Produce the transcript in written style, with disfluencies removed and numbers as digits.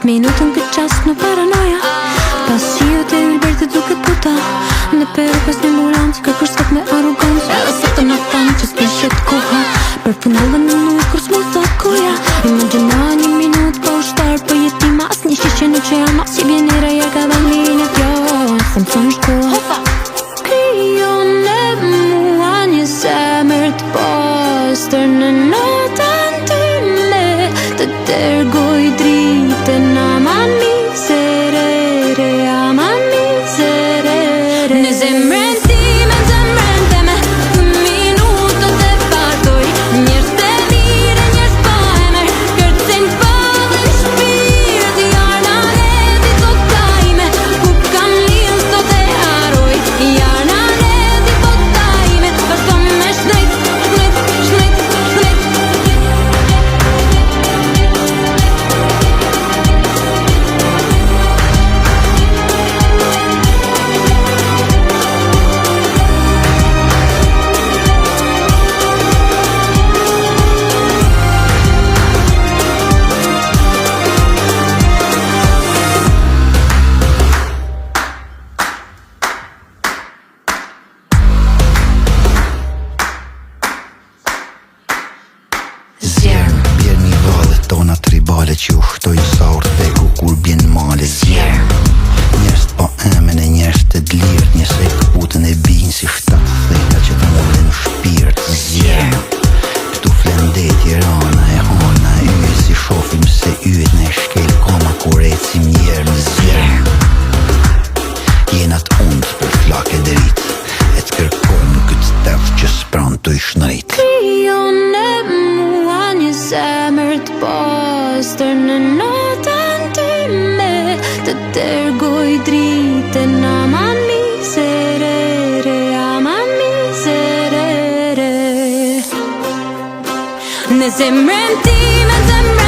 10 minutën këtë qast në paranoja. Pas qio të ylber të duket puta në peru pas një ambulancë, ka kërstop me arogancë. Edhe sa të në thamë që s'ke shet koha për punove në nuj kur s'mu thot koja. Imagina një minut pa ushtar për jetima, as një shishe në që jam as që vjen era ja ka dhe minit jo. Se më thonë shkoha krijon e mua një zemër të pastër në notën time, të dërgoj dritën ama miserere, ama miserere. Në zemrën time, zemrën teme, minutët e partoj, njerëz të mire, njerëz pa emër, kërcen padën shpirt, jarna redi tokta ime, ku kam lill sot e haroj, jarna redi tokta ime, vazhdo me shnejt, shnejt, shnejt, shnejt. Zjerë, bjerë një valet tona tribale që uhtojnë sa ortegu kur bjen male. Zjerë, njerës pa emen e njerës të dlirë, njësej këputën e binë si shtatë thejta që të mullin në shpirt. Zjerë, këtu flendeti rana e hana e yje si shofim se yjet në shkel koma kur ecim njerë në zjerë. Jenat undë për flake drit, e të kërkojmë këtë tef që s'pran të i shnajt. Krijon e mua një zemër të pastër në notën time, të dërgoj dritën ama miserere, ama miserere. Në zemrën time, zemrën